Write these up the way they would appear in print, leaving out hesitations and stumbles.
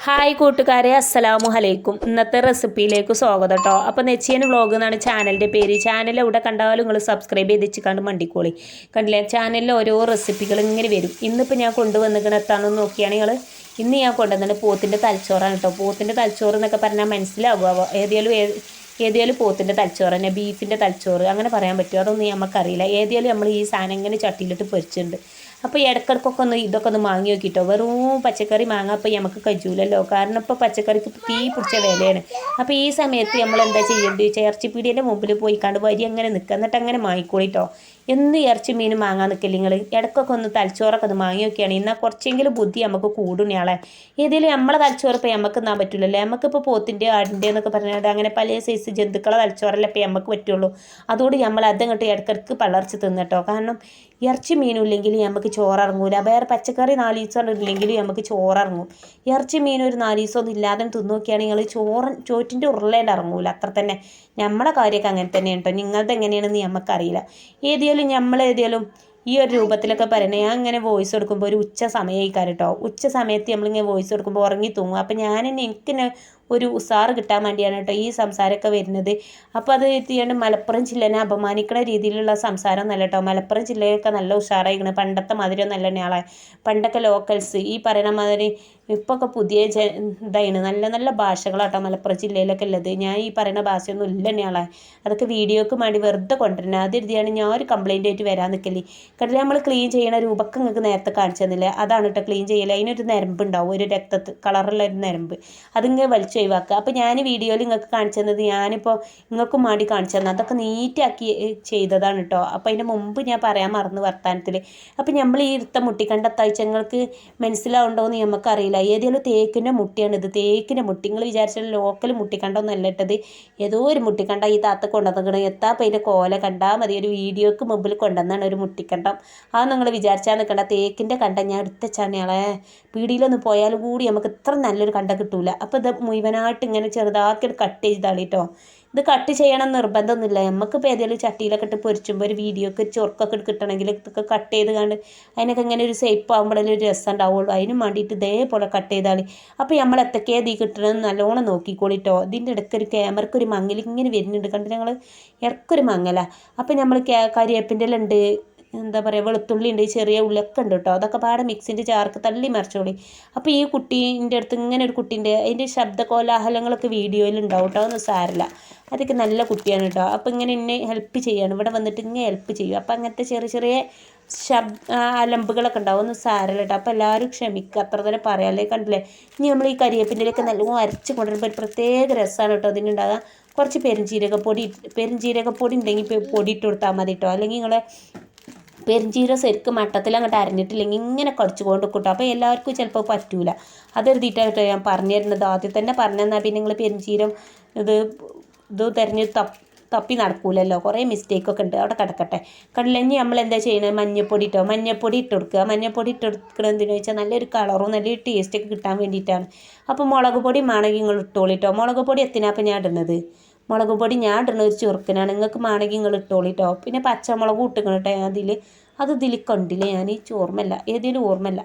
Hi കൂട്ടുകാരെ, അസ്സലാമു അലൈക്കും. ഇന്നത്തെ റെസിപ്പിയിലേക്ക് സ്വാഗതം കേട്ടോ. അപ്പോൾ നെച്ചിയൻ വ്ളോഗ് എന്നാണ് ചാനലിൻ്റെ പേര്. ചാനൽ എവിടെ കണ്ടാലും നിങ്ങൾ സബ്സ്ക്രൈബ് ചെയ്ത് വെച്ചിക്കാണ്ട് മണ്ടിക്കോളി. കണ്ടില്ലേ, ചാനലിൽ ഓരോ റെസിപ്പികൾ ഇങ്ങനെ വരും. ഇന്നിപ്പോൾ ഞാൻ കൊണ്ടുവന്നിരിക്കുന്ന എത്താണെന്ന് നോക്കിയാണ് നിങ്ങൾ. ഇന്ന് ഞാൻ കൊണ്ടുവന്നത് പോത്തിൻ്റെ തലച്ചോറാണ് കേട്ടോ. പോത്തിൻ്റെ തലച്ചോറ് എന്നൊക്കെ പറഞ്ഞാൽ മനസ്സിലാവുക. ഏതിയാലും പോത്തിൻ്റെ തലച്ചോറ് തന്നെ, ബീഫിൻ്റെ തലച്ചോറ് അങ്ങനെ പറയാൻ പറ്റുമോ? അതൊന്നും നമുക്കറിയില്ല. ഏതിയാലും നമ്മൾ ഈ സാധനം ഇങ്ങനെ ചട്ടിയിലിട്ട് പൊരിച്ചിട്ടുണ്ട്. അപ്പോൾ ഇടയ്ക്കിടയ്ക്കൊക്കെ ഇതൊക്കെ ഒന്ന് വാങ്ങി നോക്കിയിട്ടോ. വെറും പച്ചക്കറി മാങ്ങാൻ അപ്പോൾ നമുക്ക് കഴിയൂലല്ലോ. കാരണം ഇപ്പോൾ പച്ചക്കറിക്ക് തീ പിടിച്ച വിലയാണ്. അപ്പോൾ ഈ സമയത്ത് നമ്മൾ എന്താ ചെയ്യേണ്ടത്? ഇറച്ചിപ്പീടിയേൻ്റെ മുമ്പിൽ പോയി കണ്ട് വരി അങ്ങനെ നിൽക്കുക, എന്നിട്ട് അങ്ങനെ വാങ്ങിക്കോളിട്ടോ. എന്ന് ഇറച്ചി മീനും വാങ്ങാൻ നിൽക്കില്ല നിങ്ങൾ. ഇടയ്ക്കൊക്കെ ഒന്ന് തലച്ചോറൊക്കെ ഒന്ന് വാങ്ങി നോക്കിയാണ്. എന്നാൽ കുറച്ചെങ്കിലും ബുദ്ധി നമുക്ക് കൂടുന്നയാളെ. ഏതെങ്കിലും നമ്മളെ തലച്ചോറ് ഇപ്പോൾ നമുക്ക് തിന്നാൻ പറ്റില്ലല്ലോ. നമുക്കിപ്പോൾ പോത്തിൻ്റെ ആടിൻ്റെ എന്നൊക്കെ പറഞ്ഞാൽ അങ്ങനെ പല സൈസ് ജന്തുക്കളെ തലച്ചോറല്ലേ ഇപ്പോൾ നമുക്ക് പറ്റുള്ളൂ. അതുകൊണ്ട് നമ്മൾ അതങ്ങോട്ട് ഇടയ്ക്കിടയ്ക്ക് പളർച്ച് തിന്നട്ടോ. കാരണം ഇറച്ചി മീനും ഇല്ലെങ്കിൽ നമുക്ക് ചോറിറങ്ങൂല. വേറെ പച്ചക്കറി 4 ദിവസം ഇല്ലെങ്കിൽ നമുക്ക് ചോറിറങ്ങും. ഇറച്ചി മീനും ഒരു 4 ദിവസം ഒന്നും ഇല്ലാതെ തിന്നു നോക്കിയാൽ നിങ്ങൾ ചോറ്റിൻ്റെ ഉരുളേണ്ട ഇറങ്ങൂല. അത്ര തന്നെ നമ്മളെ കാര്യമൊക്കെ അങ്ങനെ തന്നെയാണ് കേട്ടോ. നിങ്ങളത് എങ്ങനെയാണെന്ന് നമുക്കറിയില്ല. ഏതിയാലും ഈ ഒരു രൂപത്തിലൊക്കെ പറയുന്നത്. ഞാൻ ഇങ്ങനെ വോയിസ് കൊടുക്കുമ്പോൾ ഒരു ഉച്ച സമയമായിക്കാരം കേട്ടോ. ഉച്ച സമയത്ത് നമ്മളിങ്ങനെ വോയിസ് കൊടുക്കുമ്പോൾ ഉറങ്ങി തൂങ്ങും. അപ്പം എനിക്കെന്നെ ഒരു ഉസാറ് കിട്ടാൻ വേണ്ടിയാണ് കേട്ടോ ഈ സംസാരമൊക്കെ വരുന്നത്. അപ്പോൾ അത് എത്തിയാണ്ട് മലപ്പുറം ജില്ലേനെ അപമാനിക്കുന്ന രീതിയിലുള്ള സംസാരം ഒന്നല്ല കേട്ടോ. മലപ്പുറം ജില്ലയൊക്കെ നല്ല ഉഷാറായിക്കണം. പണ്ടത്തെ മാതിരി ഒന്നല്ല ആളെ. പണ്ടൊക്കെ ലോക്കൽസ് ഈ പറയുന്ന മാതിരി ഇപ്പോൾ ഒക്കെ പുതിയ ഇതായിന് നല്ല നല്ല ഭാഷകളാട്ടോ മലപ്പുറം ജില്ലയിലൊക്കെ ഉള്ളത്. ഞാൻ ഈ പറയുന്ന ഭാഷയൊന്നും ഇല്ല ആളെ. അതൊക്കെ വീഡിയോക്ക് വേണ്ടി വെറുതെ കൊണ്ടുവരുന്നത്. അതിരുതിയാണ് ഞാൻ ഒരു കംപ്ലയിൻ്റ് ആയിട്ട് വരാൻ നിൽക്കല്ലേ. കാരണം നമ്മൾ ക്ലീൻ ചെയ്യണ രൂപക്ക് നിങ്ങൾക്ക് നേരത്തെ കാണിച്ചു തന്നില്ലേ, അതാണ് കേട്ടോ ക്ലീൻ ചെയ്യൽ. അതിനൊരു നരമ്പ് ഉണ്ടാവും, ഒരു കളറുള്ള ഒരു നരമ്പ്. അതിങ്ങനെ വലിച്ചു ഒഴിവാക്കുക. അപ്പോൾ ഞാൻ വീഡിയോയിൽ നിങ്ങൾക്ക് കാണിച്ചു തന്നത് ഞാനിപ്പോൾ നിങ്ങൾക്കും വേണ്ടി കാണിച്ചു തന്നെ അതൊക്കെ നീറ്റാക്കി ചെയ്തതാണ് കേട്ടോ. അപ്പോൾ അതിൻ്റെ മുമ്പ് ഞാൻ പറയാൻ മറന്നു വർത്താനത്തിൽ. അപ്പോൾ നമ്മൾ ഈ ഇരുത്ത മുട്ടിക്കണ്ട തയ്ച്ചങ്ങൾക്ക് മനസ്സിലാവുണ്ടോ എന്ന് നമുക്കറിയില്ല. ഏതെങ്കിലും തേക്കിൻ്റെ മുട്ടിയാണിത്. തേക്കിൻ്റെ മുട്ടി നിങ്ങൾ വിചാരിച്ചാൽ ലോക്കൽ മുട്ടിക്കണ്ടൊന്നല്ല ഇട്ടത്. ഏതോ ഒരു മുട്ടിക്കണ്ട ഈ താത്ത കൊണ്ടുവന്നിക്കണം. എത്താപ്പോൾ അതിൻ്റെ കോല കണ്ടാൽ മതി. ഒരു വീഡിയോക്ക് മുമ്പിൽ കൊണ്ടുവന്നാണ് ഒരു മുട്ടിക്കണ്ടം. അത് നിങ്ങൾ വിചാരിച്ചാൽ നിൽക്കണ്ട. തേക്കിൻ്റെ കണ്ട ഞാൻ എടുത്തച്ചാണ് ആളെ. പീടിയിലൊന്ന് പോയാലും കൂടി നമുക്ക് ഇത്ര നല്ലൊരു കണ്ട കിട്ടൂല. അപ്പോൾ ഇത് മുഴുവനായിട്ട് ഇങ്ങനെ ചെറുതാക്കി കട്ട് ചെയ്താളി കേട്ടോ. ഇത് കട്ട് ചെയ്യണം നിർബന്ധമൊന്നുമില്ല. നമുക്കിപ്പോൾ ഏതെങ്കിലും ചട്ടിയിലൊക്കെ ഇട്ട് പൊരിച്ചുമ്പോൾ ഒരു വീഡിയോക്ക് ചൊറുക്കൊക്കെ കിട്ടണമെങ്കിൽ ഇതൊക്കെ കട്ട് ചെയ്ത് കണ്ട് അതിനൊക്കെ ഇങ്ങനെ ഒരു സേപ്പ് ആകുമ്പോഴല്ലേ ഒരു രസം ഉണ്ടാവുള്ളൂ. അതിനും വേണ്ടിയിട്ട് ഇതേപോലെ കട്ട് ചെയ്താളി. അപ്പോൾ നമ്മൾ എത്തൊക്കെയാണ് ഈ കിട്ടണമെന്ന് നല്ലോണം നോക്കിക്കോളിട്ടോ. ഇതിൻ്റെ ഇടയ്ക്ക് ഒരു ക്യാമറയ്ക്ക് ഒരു മങ്ങൽ ഇങ്ങനെ വരുന്നുണ്ട് കണ്ട് ഞങ്ങൾ. ഇടയ്ക്കൊരു മങ്ങല. അപ്പോൾ നമ്മൾ കരിവേപ്പിൻ്റെ എല്ലാം ഉണ്ട്, എന്താ പറയുക, വെളുത്തുള്ളി ഉണ്ട്, ചെറിയ ഉള്ളിയൊക്കെ ഉണ്ട് കേട്ടോ. അതൊക്കെ പാടെ മിക്സിൻ്റെ ചാർക്ക് തള്ളി മറിച്ചോളി. അപ്പോൾ ഈ കുട്ടീൻ്റെ അടുത്ത് ഇങ്ങനെ ഒരു കുട്ടീൻ്റെ അതിൻ്റെ ശബ്ദ കോലാഹലങ്ങളൊക്കെ വീഡിയോയിൽ ഉണ്ടാവും കേട്ടോ. ഒന്നും സാരില്ല, അതൊക്കെ നല്ല കുട്ടിയാണ് കേട്ടോ. അപ്പോൾ ഇങ്ങനെ എന്നെ ഹെൽപ്പ് ചെയ്യാണ്, ഇവിടെ വന്നിട്ട് ഇങ്ങനെ ഹെൽപ്പ് ചെയ്യും. അപ്പോൾ അങ്ങനത്തെ ചെറിയ ചെറിയ അലമ്പുകളൊക്കെ ഉണ്ടാവും. ഒന്നും സാരല്ല കേട്ടോ. അപ്പോൾ എല്ലാവരും ക്ഷമിക്കുക, അത്ര തന്നെ പറയാല്ലേ. കണ്ടില്ലേ, ഇനി നമ്മൾ ഈ കരിവേപ്പിൻ്റെയൊക്കെ നല്ലോണം അരച്ച് കൊണ്ടുവരുമ്പോൾ ഒരു പ്രത്യേക രസമാണ് കേട്ടോ അതിനുണ്ടാകുക. കുറച്ച് പെരുംജീരകപ്പൊടി ഉണ്ടെങ്കിൽ പൊടി ഇട്ട് കൊടുത്താൽ മതി കേട്ടോ. അല്ലെങ്കിൽ നിങ്ങളെ പെരുംജീരകം ശരിക്കും മട്ടത്തിൽ അങ്ങോട്ട് അരഞ്ഞിട്ടില്ലെങ്കിൽ ഇങ്ങനെ കടിച്ചു കൊണ്ട് കിട്ടും. അപ്പോൾ എല്ലാവർക്കും ചിലപ്പോൾ പറ്റൂല. അതെഴുതിയിട്ടായിട്ടോ ഞാൻ പറഞ്ഞു തരുന്നത്. ആദ്യം തന്നെ പറഞ്ഞു തന്നാൽ പിന്നെ നിങ്ങൾ പെരുംജീരകം ഇത് തിരഞ്ഞ് തപ്പി നടക്കൂലല്ലോ. കുറേ മിസ്റ്റേക്കൊക്കെ ഉണ്ട്, അവിടെ കിടക്കട്ടെ. കണ്ടില്ലെങ്കിൽ നമ്മൾ എന്താ ചെയ്യുന്നത്? മഞ്ഞപ്പൊടി ഇട്ട് കൊടുക്കുക. മഞ്ഞപ്പൊടി ഇട്ട് കൊടുക്കണം എന്തിനു വെച്ചാൽ നല്ലൊരു കളറും നല്ലൊരു ടേസ്റ്റൊക്കെ കിട്ടാൻ വേണ്ടിയിട്ടാണ്. അപ്പോൾ മുളക് പൊടി വേണമെങ്കിൽ നിങ്ങൾ ഇട്ടോളിട്ടോ. മുളക് പൊടി എത്തിനാ അപ്പോൾ ഞാൻ ഇടുന്നത്. മുളക് പൊടി ഞാൻ ഇടുന്ന ഒരു ചുറുക്കനാണ്. നിങ്ങൾക്ക് വേണമെങ്കിൽ നിങ്ങൾ ഇട്ടോളിട്ടോ. പിന്നെ പച്ചമുളക് ഇട്ടിക്കണം കേട്ടോ. ഇതിൽ കണ്ടില്ല ഞാൻ. ഓർമ്മയില്ല, ഏതെങ്കിലും ഓർമ്മയില്ല.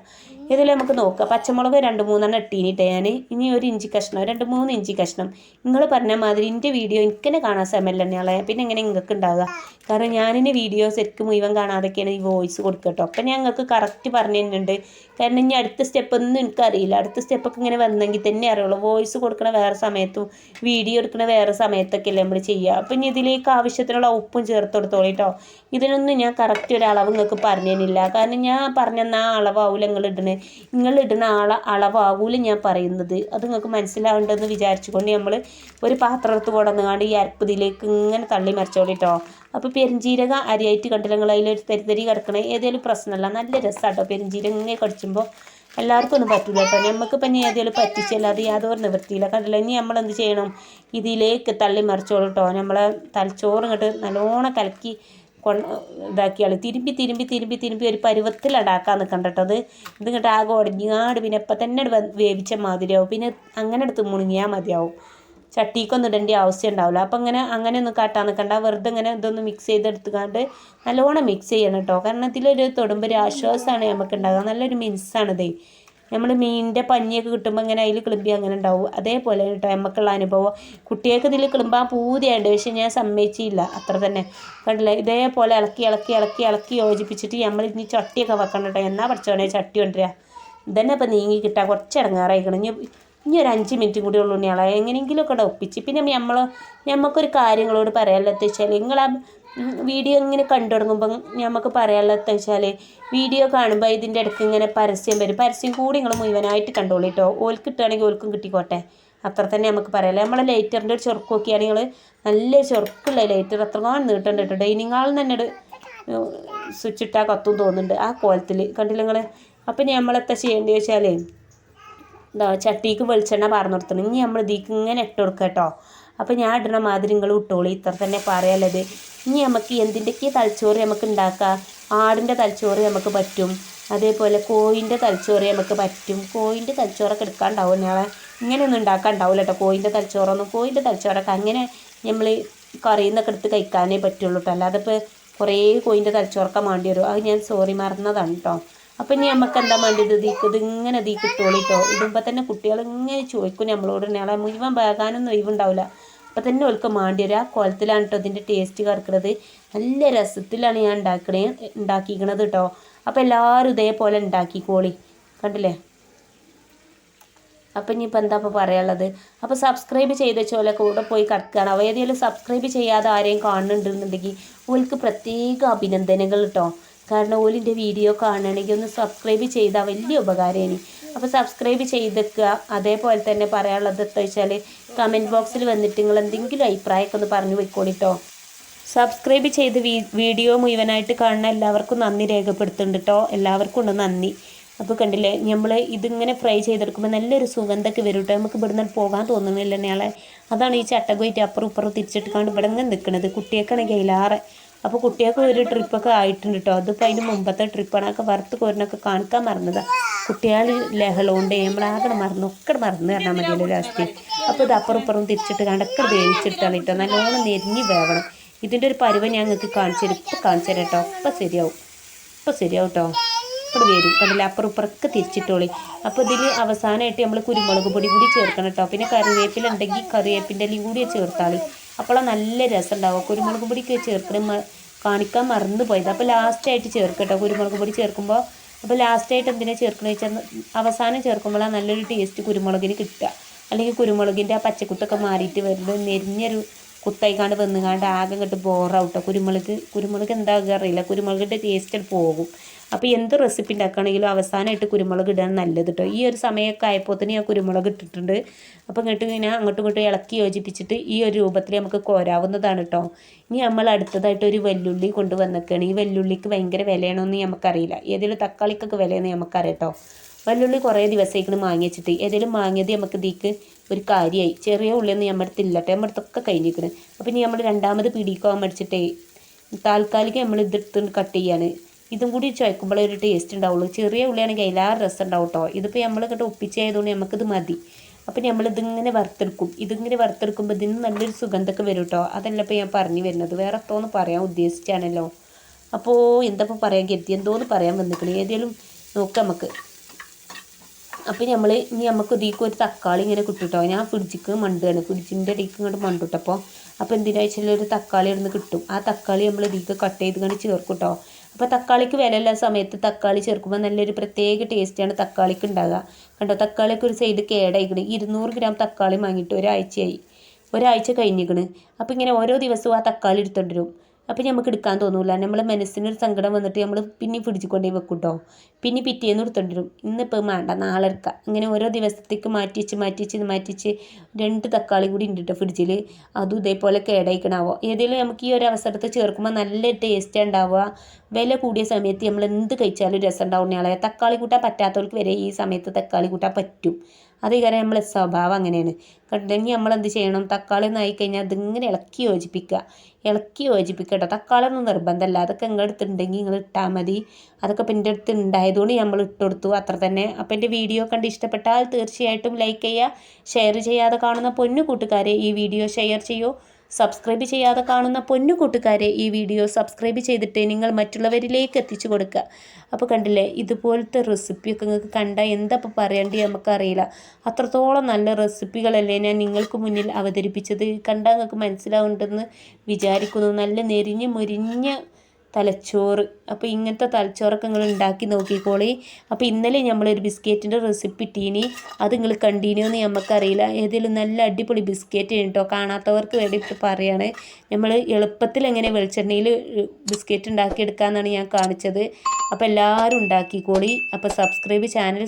ഏതെങ്കിലും നമുക്ക് നോക്കാം. പച്ചമുളക് 2-3 ഇട്ടീനിട്ടെ ഞാൻ. ഇനി ഒരു ഇഞ്ചി കഷ്ണം, 2-3 ഇഞ്ചി കഷ്ണം. നിങ്ങൾ പറഞ്ഞ മാതിരി എൻ്റെ വീഡിയോ എനിക്കെന്നെ കാണാൻ സമയമല്ല തന്നെയാളെ. പിന്നെ എങ്ങനെ നിങ്ങൾക്ക് ഉണ്ടാവുക? കാരണം ഞാനിൻ്റെ വീഡിയോ ശരിക്കും മുഴുവൻ കാണാതൊക്കെയാണ് ഈ വോയിസ് കൊടുക്കട്ടോ. അപ്പം ഞാൻ നിങ്ങൾക്ക് കറക്റ്റ് പറഞ്ഞു തരുന്നുണ്ട്. കാരണം ഇനി അടുത്ത സ്റ്റെപ്പൊന്നും എനിക്കറിയില്ല. അടുത്ത സ്റ്റെപ്പൊക്കെ ഇങ്ങനെ വന്നെങ്കിൽ തന്നെ അറിയുള്ളൂ. വോയിസ് കൊടുക്കണ വേറെ സമയത്തും വീഡിയോ എടുക്കണ വേറെ സമയത്തൊക്കെ അല്ലേ നമ്മൾ ചെയ്യുക. അപ്പം ഇനി ഇതിലേക്ക് ആവശ്യത്തിനുള്ള ഉപ്പും ചേർത്ത് കൊടുത്തോളൂ കേട്ടോ. ഇതിനൊന്നും ഞാൻ കറക്റ്റ് ഒരു അളവ് നിങ്ങൾക്ക് പറഞ്ഞു തന്നില്ല. കാരണം ഞാൻ പറഞ്ഞെന്ന ആ അളവാവൂല നിങ്ങൾ ഇടുന്ന അളവാകൂല ഞാൻ പറയുന്നത്. അത് നിങ്ങൾക്ക് മനസ്സിലാവേണ്ടതെന്ന് വിചാരിച്ചുകൊണ്ട് നമ്മൾ ഒരു പാത്രം എടുത്ത് കൊണ്ടുവന്നുകൊണ്ട് ഈ അരപ്പ് ഇതിലേക്ക് ഇങ്ങനെ തള്ളി മറിച്ചോളിട്ടോ. അപ്പോൾ പെരുംജീരകം അരിയായിട്ട് കണ്ടില്ല നിങ്ങൾ, അതിലൊരു തരി കിടക്കണേ. ഏതെങ്കിലും പ്രശ്നമല്ല, നല്ല രസമാട്ടോ പെരുംജീരകം ഇങ്ങനെ കടിച്ചുമ്പോൾ. എല്ലാവർക്കും ഒന്നും പറ്റില്ല കേട്ടോ. നമുക്കിപ്പോൾ ഇനി ഏതെങ്കിലും പറ്റിച്ചല്ലാതെ യാതൊരു നിവൃത്തിയില്ല. കണ്ടില്ല, ഇനി നമ്മൾ എന്ത് ചെയ്യണം? ഇതിലേക്ക് തള്ളി മറിച്ചോളൂ കേട്ടോ. നമ്മളെ തലച്ചോറ് ഇങ്ങോട്ട് നല്ലോണം കലക്കി ഇതാക്കിയാൽ തിരുമ്പി ഒരു പരുവത്തിലടാക്കാൻ നിൽക്കണ്ട കേട്ടോ. ഇതിങ്ങോട്ട് ആകെ ഉടഞ്ഞാട് പിന്നെ ഇപ്പം തന്നെ വേവിച്ച മാതിരിയാവും. പിന്നെ അങ്ങനെ എടുത്ത് മുണുങ്ങിയാൽ മതിയാവും. ചട്ടിക്കൊന്നും ഇടേണ്ട ആവശ്യം ഉണ്ടാവില്ല. അപ്പം അങ്ങനെ ഒന്നും കാട്ടാൻ നിൽക്കണ്ട. വെറുതെ ഇങ്ങനെ ഇതൊന്ന് മിക്സ് ചെയ്തെടുത്തുകൊണ്ട് നല്ലോണം മിക്സ് ചെയ്യണം കേട്ടോ. കാരണം ഇതിലൊരു തൊടുമ്പോൾ ഒരു ആശ്വാസമാണ് നമുക്ക് ഉണ്ടാകുക. നല്ലൊരു മിൻസാണിത്. നമ്മൾ മീനിൻ്റെ പഞ്ഞിയൊക്കെ കിട്ടുമ്പോൾ ഇങ്ങനെ അതിൽ കിളുമ്പി അങ്ങനെ ഉണ്ടാവും. അതേപോലെ കേട്ടോ നമുക്കുള്ള അനുഭവം. കുട്ടികൾക്ക് ഇതിൽ കിളുമ്പാൻ പൂതിയായിട്ട്, പക്ഷെ ഞാൻ സമ്മതിച്ചില്ല. അത്ര തന്നെ കണ്ടില്ലേ, ഇതേപോലെ ഇളക്കി ഇളക്കി ഇളക്കി ഇളക്കി യോജിപ്പിച്ചിട്ട് നമ്മൾ ഇനി ചട്ടിയൊക്കെ വെക്കണം കേട്ടോ. എന്നാ പഠിച്ചോണേ ചട്ടി കൊണ്ടുവരിക. ഇതന്നെ ഇപ്പം നീങ്ങി കിട്ടാൻ കുറച്ച് ഇടങ്ങാറായിക്കണം. ഇനി ഒരു 5 മിനിറ്റും കൂടി ഉള്ളൂ ഞങ്ങളെ എങ്ങനെയെങ്കിലുമൊക്കെ ഇവിടെ ഒപ്പിച്ച്. പിന്നെ നമുക്കൊരു കാര്യങ്ങളോട് പറയാനുള്ളത് വെച്ചാൽ, നിങ്ങളാ വീഡിയോ ഇങ്ങനെ കണ്ടു തുടങ്ങുമ്പോൾ നമുക്ക് പറയാനുള്ളത് വെച്ചാൽ, വീഡിയോ കാണുമ്പോൾ ഇതിൻ്റെ ഇടയ്ക്ക് ഇങ്ങനെ പരസ്യം വരും. പരസ്യം കൂടി നിങ്ങൾ മുഴുവനായിട്ട് കണ്ടോളൂ കേട്ടോ. ഓൽക്ക് കിട്ടുകയാണെങ്കിൽ ഓൽക്കും കിട്ടിക്കോട്ടെ. അത്ര തന്നെ നമുക്ക് പറയാമല്ലോ. നമ്മളെ ലൈറ്ററിൻ്റെ ഒരു ചൊറുക്ക് നോക്കിയാണെങ്കിൽ നല്ല ചൊറുക്കുള്ള ലൈറ്റർ അത്രയും നീട്ടുണ്ട് കേട്ടോ. ഡൈനിങ് ഹാളിൽ നിന്ന് തന്നെ സ്വിച്ച് ഇട്ടാൽ കത്തും തോന്നുന്നുണ്ട് ആ കോലത്തിൽ, കണ്ടില്ല നിങ്ങൾ. അപ്പം നമ്മളെന്താ ചെയ്യേണ്ടത് വെച്ചാൽ, ചട്ടിക്ക് വെളിച്ചെണ്ണ പാർന്നു കൊടുത്തണം. ഇനി നമ്മൾ ഇതിക്ക് ഇങ്ങനെ ഇട്ട് കൊടുക്കുക കേട്ടോ. അപ്പോൾ ഞാൻ ഇടുന്ന മാതിരി നിങ്ങൾ ഇട്ടോളി. ഇത്ര തന്നെ പറയാനുള്ളത്. ഇനി നമുക്ക് എന്തിൻ്റെയൊക്കെ തലച്ചോറ് നമുക്ക് ഉണ്ടാക്കാം. ആടിൻ്റെ തലച്ചോറ് നമുക്ക് പറ്റും, അതേപോലെ കോഴിൻ്റെ തലച്ചോറ് നമുക്ക് പറ്റും. കോഴിൻ്റെ തലച്ചോറൊക്കെ എടുക്കാണ്ടാവും ഞങ്ങളെ. ഇങ്ങനെയൊന്നും ഉണ്ടാക്കാണ്ടാവില്ല കേട്ടോ കോഴിൻ്റെ തലച്ചോറൊന്നും. കോഴിൻ്റെ തലച്ചോറൊക്കെ അങ്ങനെ നമ്മൾ കറിയിൽ നിന്നൊക്കെ എടുത്ത് കഴിക്കാനേ പറ്റുള്ളൂ കേട്ടോ. അല്ലാതെ ഇപ്പോൾ കുറേ കോഴിൻ്റെ തലച്ചോറൊക്കെ വേണ്ടി വരും. അത് ഞാൻ മറന്നതാണ് കേട്ടോ. അപ്പം ഇനി നമുക്ക് എന്താ വേണ്ടത്, ഇതിങ്ങനെ ഇട്ടോളി കേട്ടോ. ഇടുമ്പോൾ തന്നെ കുട്ടികൾ ഇങ്ങനെ ചോദിക്കും നമ്മളോട്. ഞങ്ങളെ മുഴുവൻ വേകാനൊന്നും ഒഴിവുണ്ടാവില്ല. അപ്പം തന്നെ ഓൾക്ക് വേണ്ടി വരും. ആ കോലത്തിലാണ് കേട്ടോ ഇതിൻ്റെ ടേസ്റ്റ് കറക്കുന്നത്. നല്ല രസത്തിലാണ് ഞാൻ ഉണ്ടാക്കിക്കണത് കേട്ടോ. അപ്പോൾ എല്ലാവരും ഇതേപോലെ ഉണ്ടാക്കിക്കോളി. കണ്ടില്ലേ. അപ്പം ഇനിയിപ്പോൾ എന്താ ഇപ്പോൾ പറയാനുള്ളത്. അപ്പോൾ സബ്സ്ക്രൈബ് ചെയ്ത ചോല കൂടെ പോയി കിടക്കുകയാണ്. അവ ഏതെങ്കിലും സബ്സ്ക്രൈബ് ചെയ്യാതെ ആരെയും കാണുന്നുണ്ടെന്നുണ്ടെങ്കിൽ ഓൾക്ക് പ്രത്യേക അഭിനന്ദനങ്ങൾ കേട്ടോ. കാരണം ഓലിൻ്റെ വീഡിയോ കാണണമെങ്കിൽ ഒന്ന് സബ്സ്ക്രൈബ് ചെയ്താൽ വലിയ ഉപകാരമാണ്. അപ്പോൾ സബ്സ്ക്രൈബ് ചെയ്തേക്കുക. അതേപോലെ തന്നെ പറയാനുള്ളത് എന്താ വെച്ചാൽ, കമൻറ്റ് ബോക്സിൽ വന്നിട്ട് നിങ്ങൾ എന്തെങ്കിലും അഭിപ്രായമൊക്കെ ഒന്ന് പറഞ്ഞു പോയിക്കോളിട്ടോ. സബ്സ്ക്രൈബ് ചെയ്ത് വീഡിയോ മുഴുവനായിട്ട് കാണുന്ന എല്ലാവർക്കും നന്ദി രേഖപ്പെടുത്തുന്നുണ്ട് കേട്ടോ. എല്ലാവർക്കും ഉണ്ട് നന്ദി. അപ്പോൾ കണ്ടില്ലേ, നമ്മൾ ഇതിങ്ങനെ ഫ്രൈ ചെയ്തെടുക്കുമ്പോൾ നല്ലൊരു സുഗന്ധമൊക്കെ വരും കേട്ടോ. നമുക്ക് ഇവിടെ നിന്ന് പോകാൻ തോന്നുന്നില്ല ഞങ്ങളെ. അതാണ് ഈ ചട്ടകോയിട്ട് അപ്പുറം ഇപ്പുറം തിരിച്ചിട്ട് ഇവിടെ ഇങ്ങനെ നിൽക്കുന്നത്. കുട്ടികൾക്കാണെങ്കിൽ അതിലാറെ. അപ്പോൾ കുട്ടികൾക്ക് ഒരു ട്രിപ്പൊക്കെ ആയിട്ടുണ്ട് കേട്ടോ. അതിപ്പോൾ അതിന് മുമ്പത്തെ ട്രിപ്പാണ്. അതൊക്കെ വറുത്ത് കോരിനൊക്കെ കാണിക്കാൻ മറന്നതാണ്. കുട്ടികൾ ലഹളോണ്ട് നമ്മളാകെ ഒക്കെ മറന്ന് പറഞ്ഞാൽ മതിയല്ലോ ലാസ്റ്റ്. അപ്പോൾ ഇത് അപ്പുറം ഇപ്പുറം തിരിച്ചിട്ട് കണ്ടൊക്കെ വേവിച്ചെടുത്താണ് കേട്ടോ. നല്ലോണം നെരിഞ്ഞ് വേവണം. ഇതിൻ്റെ ഒരു പരുവം ഞാൻ നിങ്ങൾക്ക് കാണിച്ചു തരും. ഇപ്പം കാണിച്ചു തരാം കേട്ടോ. ഇപ്പം ശരിയാവും കേട്ടോ. ഇവിടെ വരും കണ്ടില്ല. അപ്പുറം ഇപ്പുറമൊക്കെ തിരിച്ചിട്ടോളി. അപ്പോൾ ഇതിൽ അവസാനമായിട്ട് നമ്മൾ കുരുമുളക് പൊടി കൂടി ചേർക്കണം കേട്ടോ. പിന്നെ കറിവേപ്പില ഉണ്ടെങ്കിൽ കറിവേപ്പിൻ്റെ എല്ലാം കൂടി ചേർത്താളി. അപ്പോഴാണ് നല്ല രസം ഉണ്ടാവുക. കുരുമുളക് പൊടിക്ക് ചേർക്കണം കാണിക്കാൻ മറന്നു പോയത്. അപ്പോൾ ലാസ്റ്റായിട്ട് ചേർക്കട്ടോ കുരുമുളക് പൊടി ചേർക്കുമ്പോൾ. അപ്പോൾ ലാസ്റ്റായിട്ട് എന്തിനാണ് ചേർക്കണമെന്ന് വെച്ചാൽ, അവസാനം ചേർക്കുമ്പോഴാണ് നല്ലൊരു ടേസ്റ്റ് കുരുമുളകിന് കിട്ടുക. അല്ലെങ്കിൽ കുരുമുളകിൻ്റെ ആ പച്ചക്കുത്തൊക്കെ മാറിയിട്ട് വരുന്നത് നെരിഞ്ഞൊരു കുത്തായിക്കാണ്ട് വന്നുകാണ്ട് ആകെ ഇങ്ങോട്ട് ബോറാവട്ടോ. കുരുമുളക് എന്താകുക അറിയില്ല. കുരുമുളകിൻ്റെ ടേസ്റ്റ് പോകും. അപ്പോൾ എന്ത് റെസിപ്പി ഉണ്ടാക്കുകയാണെങ്കിലും അവസാനമായിട്ട് കുരുമുളക് ഇടാൻ നല്ലത് കേട്ടോ. ഈ ഒരു സമയമൊക്കെ ആയപ്പോൾ തന്നെ ഞാൻ കുരുമുളക് ഇട്ടിട്ടുണ്ട്. അപ്പോൾ ഇങ്ങനെ അങ്ങോട്ടും ഇങ്ങോട്ടും ഇളക്കി യോജിപ്പിച്ചിട്ട് ഈ ഒരു രൂപത്തിൽ നമുക്ക് കോരാവുന്നതാണ് കേട്ടോ. ഇനി നമ്മൾ അടുത്തതായിട്ട് ഒരു വെല്ലുള്ളി കൊണ്ടുവന്നൊക്കെയാണ്. ഈ വെല്ലുള്ളിക്ക് ഭയങ്കര വിലയാണോന്ന് നമുക്കറിയില്ല. ഏതെങ്കിലും തക്കാളിക്കൊക്കെ വിലയെന്ന് നമുക്കറിയാം കേട്ടോ. വെല്ലുള്ളി കുറേ ദിവസത്തേക്ക് വാങ്ങി വെച്ചിട്ട് ഏതെങ്കിലും വാങ്ങിയത് നമുക്ക് ഇതിക്ക് ഒരു കാര്യമായി. ചെറിയ ഉള്ളിയൊന്നും നമ്മുടെ അടുത്തില്ല കേട്ടോ. നമ്മുടെ അടുത്തൊക്കെ കഴിഞ്ഞിരിക്കണം. അപ്പോൾ ഇനി നമ്മൾ രണ്ടാമത് പിടിക്കാൻ മടിച്ചിട്ടേ താൽക്കാലികം നമ്മൾ ഇതെടുത്ത് കട്ട് ചെയ്യാണ്. ഇതും കൂടി ചുവയ്ക്കുമ്പോഴേ ഒരു ടേസ്റ്റ് ഉണ്ടാവുള്ളൂ. ചെറിയ ഉള്ളിയാണെങ്കിൽ അതിലാറ് രസം ഉണ്ടാവും കേട്ടോ. ഇതിപ്പോൾ നമ്മൾ ഇങ്ങോട്ട് ഒപ്പിച്ചായതുകൊണ്ട് നമുക്കിത് മതി. അപ്പോൾ നമ്മളിതിങ്ങനെ വറുത്തെടുക്കും. ഇതിങ്ങനെ വറുത്തെടുക്കുമ്പോൾ ഇതിന് നല്ലൊരു സുഗന്ധമൊക്കെ വരും കേട്ടോ. അതല്ല ഇപ്പോൾ ഞാൻ പറഞ്ഞു വരുന്നത്. വേറെ എന്തോന്ന് പറയാൻ ഉദ്ദേശിച്ചാണല്ലോ. അപ്പോൾ എന്താ ഇപ്പോൾ പറയാൻ കരുതി, എന്തോന്ന് പറയാൻ വന്നിരിക്കണേ. ഏതെങ്കിലും നോക്കാം നമുക്ക്. അപ്പോൾ ഇനി നമുക്ക് ഇതിലേക്ക് ഒരു തക്കാളി ഇങ്ങനെ കിട്ടും കേട്ടോ. ഞാൻ ഫ്രിഡ്ജിക്ക് മണ്ടുകയാണ്. ഫ്രിഡ്ജിൻ്റെ ഇടയ്ക്ക് ഇങ്ങോട്ട് മണ്ടുട്ടപ്പോൾ അപ്പോൾ എന്തിനാ വെച്ചാൽ ഒരു തക്കാളി ഇടുന്ന് കിട്ടും. ആ തക്കാളി നമ്മൾ ഇതിലേക്ക് കട്ട് ചെയ്ത് കണ്ട് ചേർക്കും കേട്ടോ. അപ്പോൾ തക്കാളിക്ക് വിലയുള്ള സമയത്ത് തക്കാളി ചേർക്കുമ്പോൾ നല്ലൊരു പ്രത്യേക ടേസ്റ്റാണ് തക്കാളിക്ക് ഉണ്ടാകുക. കണ്ടോ, തക്കാളിയൊക്കെ ഒരു സൈഡ് കേടായിക്കണ്. 200 ഗ്രാം തക്കാളി വാങ്ങിയിട്ട് ഒരാഴ്ച കഴിഞ്ഞിക്കണ്. അപ്പോൾ ഇങ്ങനെ ഓരോ ദിവസവും ആ തക്കാളി എടുത്തോണ്ട് വരും. അപ്പോൾ നമുക്ക് എടുക്കാൻ തോന്നില്ല. നമ്മളെ മനസ്സിനൊരു സങ്കടം വന്നിട്ട് നമ്മൾ പിന്നെ ഫ്രിഡ്ജിൽ കൊണ്ടുപോയി വെക്കും കേട്ടോ. പിന്നെ പിറ്റേന്ന് എടുത്തോണ്ടിരും. ഇന്നിപ്പോൾ വേണ്ട നാളെ എടുക്കാം. ഇങ്ങനെ ഓരോ ദിവസത്തേക്ക് മാറ്റിച്ച് 2 തക്കാളി കൂടി ഉണ്ട് കേട്ടോ ഫ്രിഡ്ജിൽ. അതും ഇതേപോലെ കേടായിക്കണാവോ. ഏതെങ്കിലും നമുക്ക് ഈ ഒരു അവസരത്തിൽ ചേർക്കുമ്പോൾ നല്ല ടേസ്റ്റ് ഉണ്ടാവുക. വില കൂടിയ സമയത്ത് നമ്മൾ എന്ത് കഴിച്ചാലും രസം ഉണ്ടാവുന്നയാളെ. തക്കാളി കൂട്ടാൻ പറ്റാത്തവർക്ക് വരെ ഈ സമയത്ത് തക്കാളി കൂട്ടാൻ പറ്റും. അതേ കാര്യം നമ്മളെ സ്വഭാവം അങ്ങനെയാണ്. കണ്ടെങ്കിൽ നമ്മളെന്ത് ചെയ്യണം, തക്കാളി ഒന്നും ആയിക്കഴിഞ്ഞാൽ അതിങ്ങനെ ഇളക്കി യോജിപ്പിക്കുക കേട്ടോ. തക്കാളി ഒന്നും നിർബന്ധമല്ല. അതൊക്കെ നിങ്ങളുടെ അടുത്തുണ്ടെങ്കിൽ നിങ്ങൾ ഇട്ടാൽ മതി. അതൊക്കെ ഇപ്പം എൻ്റെ അടുത്ത് ഉണ്ടായതുകൊണ്ട് നമ്മൾ ഇട്ടുകൊടുത്തു, അത്ര തന്നെ. അപ്പം എൻ്റെ വീഡിയോ കണ്ട് ഇഷ്ടപ്പെട്ടാൽ തീർച്ചയായിട്ടും ലൈക്ക് ചെയ്യുക. ഷെയർ ചെയ്യാതെ കാണുന്ന പൊന്നു കൂട്ടുകാരെ ഈ വീഡിയോ ഷെയർ ചെയ്യൂ, സബ്സ്ക്രൈബ് ചെയ്യാതെ കാണുന്ന പൊന്നു കൂട്ടുകാരെ ഈ വീഡിയോ സബ്സ്ക്രൈബ് ചെയ്തിട്ട് നിങ്ങൾ മറ്റുള്ളവരിലേക്ക് എത്തിച്ചു കൊടുക്കുക. അപ്പോൾ കണ്ടില്ലേ, ഇതുപോലത്തെ റെസിപ്പിയൊക്കെ നിങ്ങൾക്ക് കണ്ടാൽ എന്താ ഇപ്പോൾ പറയേണ്ടത് നമുക്കറിയില്ല. അത്രത്തോളം നല്ല റെസിപ്പികളല്ലേ ഞാൻ നിങ്ങൾക്ക് മുന്നിൽ അവതരിപ്പിച്ചത്. കണ്ടാൽ നിങ്ങൾക്ക് മനസ്സിലാവുന്നുണ്ടെന്ന് വിചാരിക്കുന്നു. നല്ല നെരിഞ്ഞ് മുരിഞ്ഞ തലച്ചോറ്. അപ്പോൾ ഇങ്ങനത്തെ തലച്ചോറൊക്കെ നിങ്ങൾ ഉണ്ടാക്കി നോക്കിക്കോളി. അപ്പോൾ ഇന്നലെ നമ്മളൊരു ബിസ്ക്കറ്റിൻ്റെ റെസിപ്പി ഇട്ടീനി, അത് നിങ്ങൾ കണ്ടീനിയോ എന്ന് നമുക്കറിയില്ല. ഏതെങ്കിലും നല്ല അടിപൊളി ബിസ്ക്കറ്റ് കേട്ടോ, കാണാത്തവർക്ക് വേണ്ടിയിട്ട് പറയാണ്. നമ്മൾ എളുപ്പത്തിൽ എങ്ങനെ വെളിച്ചെണ്ണയിൽ ബിസ്ക്കറ്റ് ഉണ്ടാക്കിയെടുക്കാമെന്നാണ് ഞാൻ കാണിച്ചത്. അപ്പോൾ എല്ലാവരും ഉണ്ടാക്കിക്കോളി. അപ്പോൾ ചാനൽ